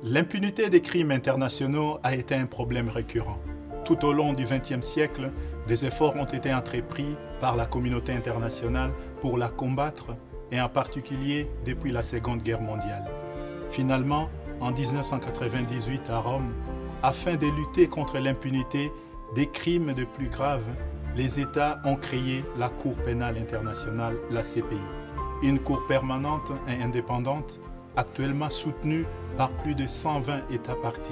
L'impunité des crimes internationaux a été un problème récurrent. Tout au long du XXe siècle, des efforts ont été entrepris par la communauté internationale pour la combattre, et en particulier depuis la Seconde Guerre mondiale. Finalement, en 1998 à Rome, afin de lutter contre l'impunité des crimes de plus graves, les États ont créé la Cour pénale internationale, la CPI, une cour permanente et indépendante, actuellement soutenue par plus de 120 États parties.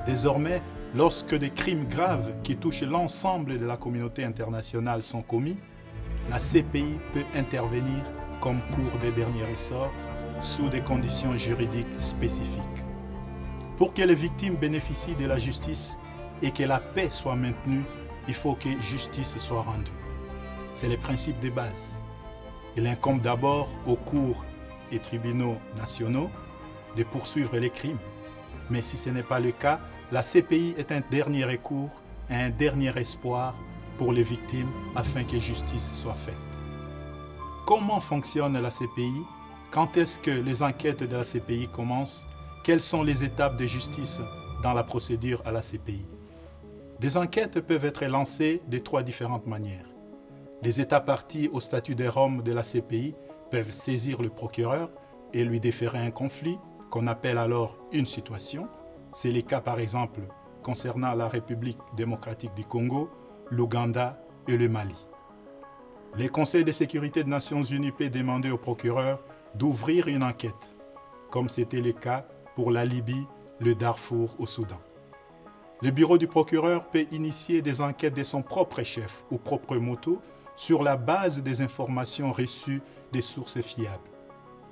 Désormais, lorsque des crimes graves qui touchent l'ensemble de la communauté internationale sont commis, la CPI peut intervenir comme cour de dernier ressort sous des conditions juridiques spécifiques. Pour que les victimes bénéficient de la justice et que la paix soit maintenue, il faut que justice soit rendue. C'est le principe de base. Il incombe d'abord aux cours et tribunaux nationaux de poursuivre les crimes. Mais si ce n'est pas le cas, la CPI est un dernier recours et un dernier espoir pour les victimes afin que justice soit faite. Comment fonctionne la CPI? Quand est-ce que les enquêtes de la CPI commencent? Quelles sont les étapes de justice dans la procédure à la CPI? Des enquêtes peuvent être lancées de trois différentes manières. Les États parties au statut de Rome de la CPI peuvent saisir le procureur et lui déférer un conflit, qu'on appelle alors une situation. C'est le cas par exemple concernant la République démocratique du Congo, l'Ouganda et le Mali. Le Conseil de sécurité des Nations Unies peut demander au procureur d'ouvrir une enquête, comme c'était le cas pour la Libye, le Darfour au Soudan. Le bureau du procureur peut initier des enquêtes de son propre chef ou propre moto sur la base des informations reçues des sources fiables.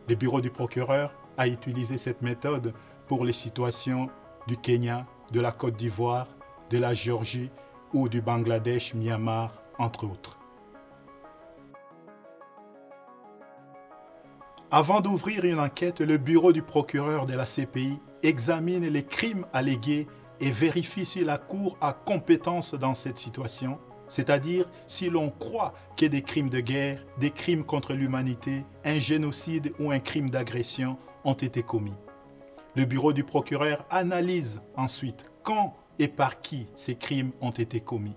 Le bureau du procureur a utilisé cette méthode pour les situations du Kenya, de la Côte d'Ivoire, de la Géorgie ou du Bangladesh, Myanmar, entre autres. Avant d'ouvrir une enquête, le bureau du procureur de la CPI examine les crimes allégués et vérifie si la Cour a compétence dans cette situation, c'est-à-dire si l'on croit que des crimes de guerre, des crimes contre l'humanité, un génocide ou un crime d'agression ont été commis. Le bureau du procureur analyse ensuite quand et par qui ces crimes ont été commis.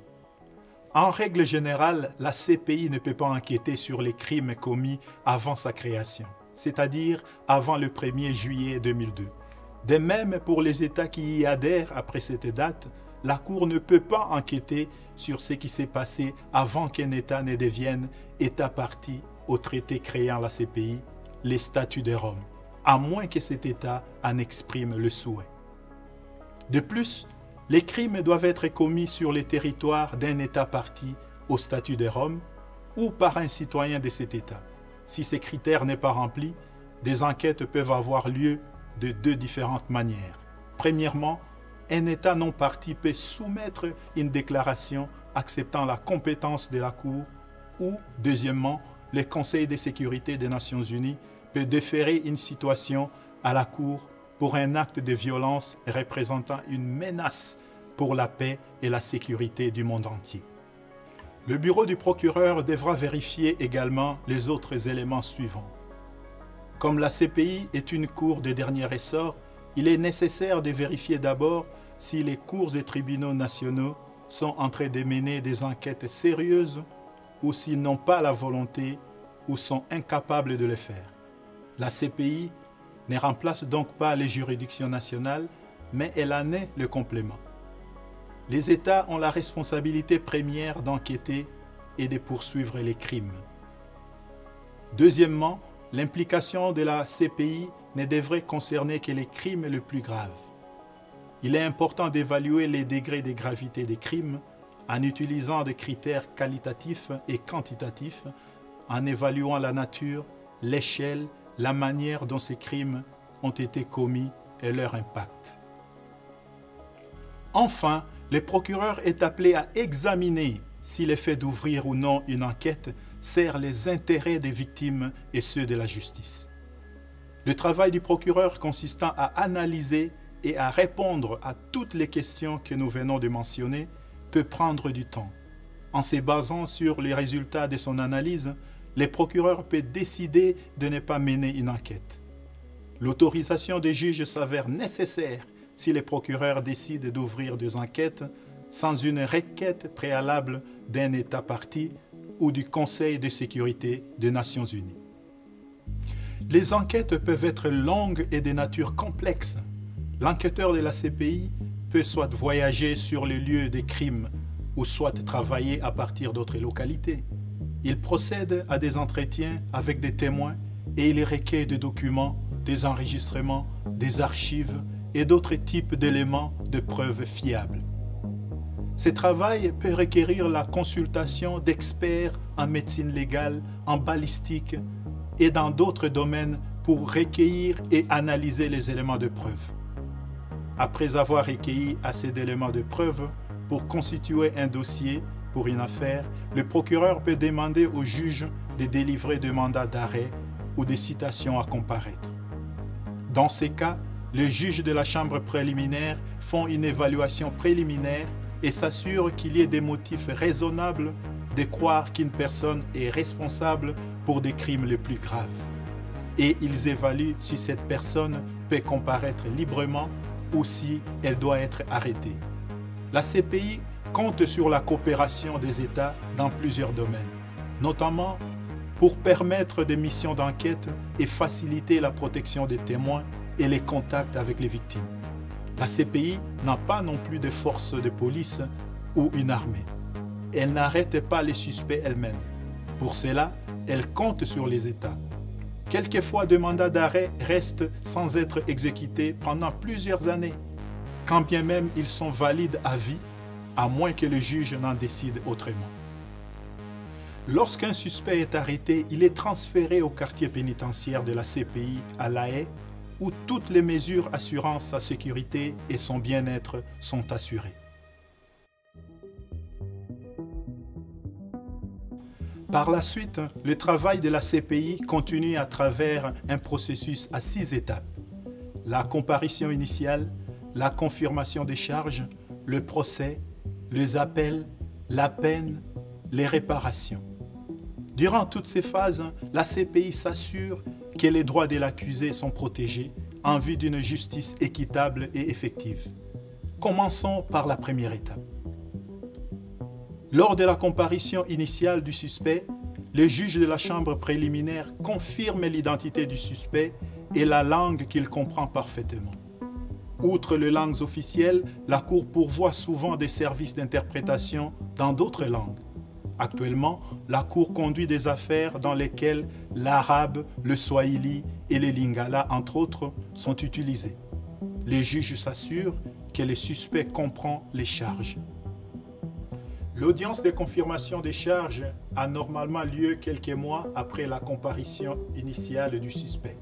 En règle générale, la CPI ne peut pas enquêter sur les crimes commis avant sa création, c'est-à-dire avant le 1er juillet 2002. De même, pour les États qui y adhèrent après cette date, la Cour ne peut pas enquêter sur ce qui s'est passé avant qu'un État ne devienne État partie au traité créant la CPI, les statuts de Rome, à moins que cet État en exprime le souhait. De plus, les crimes doivent être commis sur le territoire d'un État partie au statut de Rome ou par un citoyen de cet État. Si ces critères n'est pas rempli, des enquêtes peuvent avoir lieu de deux différentes manières. Premièrement, un État non partie peut soumettre une déclaration acceptant la compétence de la Cour ou, deuxièmement, le Conseil de sécurité des Nations Unies peut déférer une situation à la Cour pour un acte de violence représentant une menace pour la paix et la sécurité du monde entier. Le bureau du procureur devra vérifier également les autres éléments suivants. Comme la CPI est une cour de dernier ressort, il est nécessaire de vérifier d'abord si les cours et tribunaux nationaux sont en train de mener des enquêtes sérieuses ou s'ils n'ont pas la volonté ou sont incapables de le faire. La CPI ne remplace donc pas les juridictions nationales, mais elle en est le complément. Les États ont la responsabilité première d'enquêter et de poursuivre les crimes. Deuxièmement, l'implication de la CPI ne devrait concerner que les crimes les plus graves. Il est important d'évaluer les degrés de gravité des crimes en utilisant des critères qualitatifs et quantitatifs, en évaluant la nature, l'échelle, la manière dont ces crimes ont été commis et leur impact. Enfin, le procureur est appelé à examiner si le fait d'ouvrir ou non une enquête sert les intérêts des victimes et ceux de la justice. Le travail du procureur consistant à analyser et à répondre à toutes les questions que nous venons de mentionner peut prendre du temps. En se basant sur les résultats de son analyse, le procureur peut décider de ne pas mener une enquête. L'autorisation des juges s'avère nécessaire si les procureurs décident d'ouvrir des enquêtes sans une requête préalable d'un État partie ou du Conseil de sécurité des Nations Unies. Les enquêtes peuvent être longues et de nature complexe. L'enquêteur de la CPI peut soit voyager sur les lieux des crimes ou soit travailler à partir d'autres localités. Il procède à des entretiens avec des témoins et il recueille des documents, des enregistrements, des archives et d'autres types d'éléments de preuves fiables. Ce travail peut requérir la consultation d'experts en médecine légale, en balistique et dans d'autres domaines pour recueillir et analyser les éléments de preuve. Après avoir recueilli assez d'éléments de preuve pour constituer un dossier pour une affaire, le procureur peut demander au juge de délivrer des mandats d'arrêt ou des citations à comparaître. Dans ces cas, les juges de la chambre préliminaire font une évaluation préliminaire et s'assurent qu'il y ait des motifs raisonnables de croire qu'une personne est responsable pour des crimes les plus graves. Et ils évaluent si cette personne peut comparaître librement ou si elle doit être arrêtée. La CPI compte sur la coopération des États dans plusieurs domaines, notamment pour permettre des missions d'enquête et faciliter la protection des témoins et les contacts avec les victimes. La CPI n'a pas non plus de forces de police ou une armée. Elle n'arrête pas les suspects elle-même. Pour cela, elle compte sur les États. Quelquefois, des mandats d'arrêt restent sans être exécutés pendant plusieurs années, quand bien même ils sont valides à vie, à moins que le juge n'en décide autrement. Lorsqu'un suspect est arrêté, il est transféré au quartier pénitentiaire de la CPI à La Haye, où toutes les mesures assurant sa sécurité et son bien-être sont assurées. Par la suite, le travail de la CPI continue à travers un processus à 6 étapes. La comparution initiale, la confirmation des charges, le procès, les appels, la peine, les réparations. Durant toutes ces phases, la CPI s'assure que les droits de l'accusé sont protégés en vue d'une justice équitable et effective. Commençons par la première étape. Lors de la comparution initiale du suspect, le juge de la chambre préliminaire confirme l'identité du suspect et la langue qu'il comprend parfaitement. Outre les langues officielles, la Cour pourvoit souvent des services d'interprétation dans d'autres langues. Actuellement, la Cour conduit des affaires dans lesquelles l'arabe, le swahili et le lingala, entre autres, sont utilisés. Les juges s'assurent que le suspect comprend les charges. L'audience de confirmation des charges a normalement lieu quelques mois après la comparution initiale du suspect.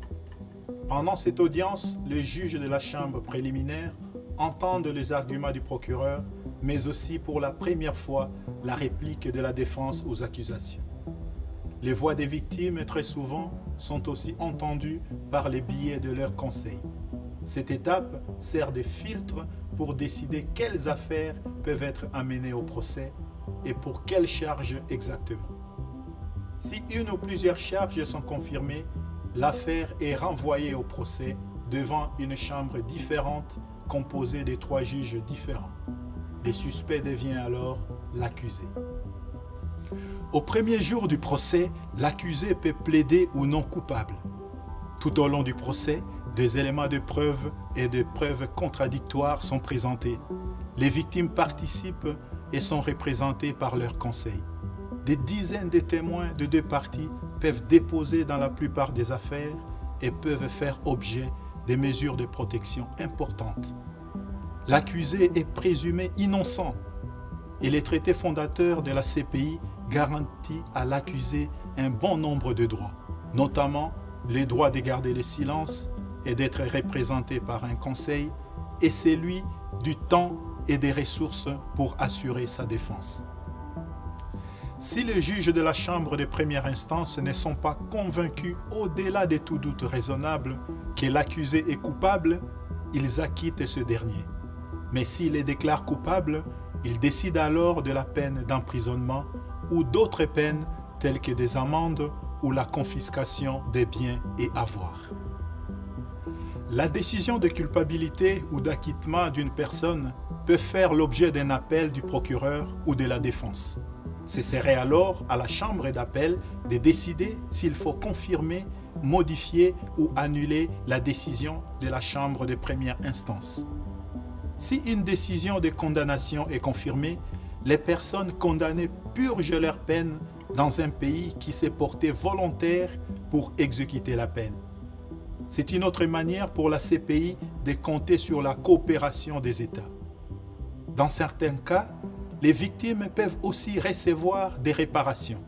Pendant cette audience, les juges de la chambre préliminaire entendent les arguments du procureur, mais aussi pour la première fois la réplique de la défense aux accusations. Les voix des victimes, très souvent, sont aussi entendues par les biais de leurs conseils. Cette étape sert de filtre pour décider quelles affaires peuvent être amenées au procès et pour quelles charges exactement. Si une ou plusieurs charges sont confirmées, l'affaire est renvoyée au procès devant une chambre différente composée de 3 juges différents. Le suspect devient alors l'accusé. Au premier jour du procès, l'accusé peut plaider ou non coupable. Tout au long du procès, des éléments de preuve et de preuves contradictoires sont présentés. Les victimes participent et sont représentées par leurs conseils. Des dizaines de témoins de 2 parties peuvent déposer dans la plupart des affaires et peuvent faire objet de mesures de protection importantes. L'accusé est présumé innocent et les traités fondateurs de la CPI garantissent à l'accusé un bon nombre de droits, notamment les droits de garder le silence et d'être représenté par un conseil et celui du temps et des ressources pour assurer sa défense. Si les juges de la chambre de première instance ne sont pas convaincus au-delà de tout doute raisonnable que l'accusé est coupable, ils acquittent ce dernier. Mais s'il est déclaré coupable, ils décident alors de la peine d'emprisonnement ou d'autres peines telles que des amendes ou la confiscation des biens et avoirs. La décision de culpabilité ou d'acquittement d'une personne peut faire l'objet d'un appel du procureur ou de la défense. Ce serait alors à la chambre d'appel de décider s'il faut confirmer, modifier ou annuler la décision de la chambre de première instance. Si une décision de condamnation est confirmée, les personnes condamnées purgent leur peine dans un pays qui s'est porté volontaire pour exécuter la peine. C'est une autre manière pour la CPI de compter sur la coopération des États. Dans certains cas, les victimes peuvent aussi recevoir des réparations.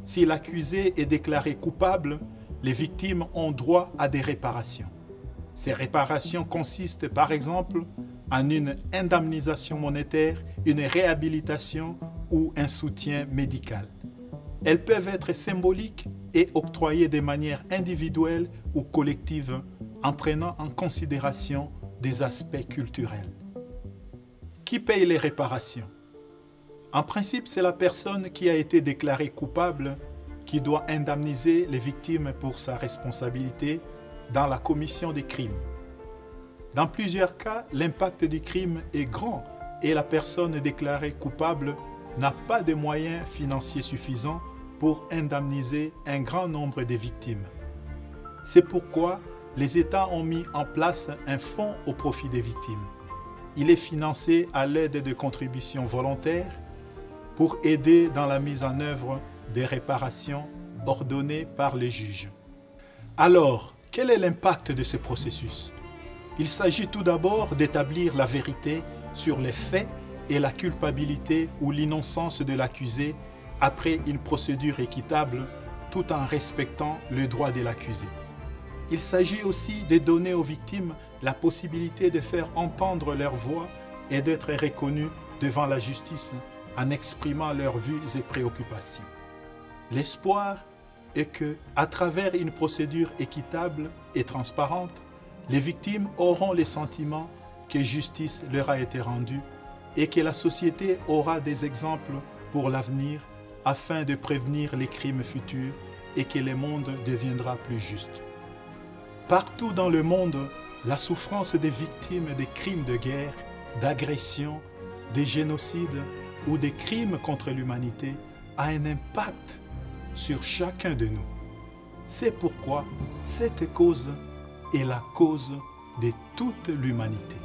Si l'accusé est déclaré coupable, les victimes ont droit à des réparations. Ces réparations consistent par exemple en une indemnisation monétaire, une réhabilitation ou un soutien médical. Elles peuvent être symboliques et octroyées de manière individuelle ou collective en prenant en considération des aspects culturels. Qui paye les réparations? En principe, c'est la personne qui a été déclarée coupable qui doit indemniser les victimes pour sa responsabilité dans la commission des crimes. Dans plusieurs cas, l'impact du crime est grand et la personne déclarée coupable n'a pas de moyens financiers suffisants pour indemniser un grand nombre de victimes. C'est pourquoi les États ont mis en place un fonds au profit des victimes. Il est financé à l'aide de contributions volontaires pour aider dans la mise en œuvre des réparations ordonnées par les juges. Alors, quel est l'impact de ce processus? Il s'agit tout d'abord d'établir la vérité sur les faits et la culpabilité ou l'innocence de l'accusé après une procédure équitable tout en respectant le droit de l'accusé. Il s'agit aussi de donner aux victimes la possibilité de faire entendre leur voix et d'être reconnues devant la justice en exprimant leurs vues et préoccupations. L'espoir est que, à travers une procédure équitable et transparente, les victimes auront le sentiment que justice leur a été rendue et que la société aura des exemples pour l'avenir afin de prévenir les crimes futurs et que le monde deviendra plus juste. Partout dans le monde, la souffrance des victimes des crimes de guerre, d'agression, des génocides ou des crimes contre l'humanité a un impact sur chacun de nous. C'est pourquoi cette cause est la cause de toute l'humanité.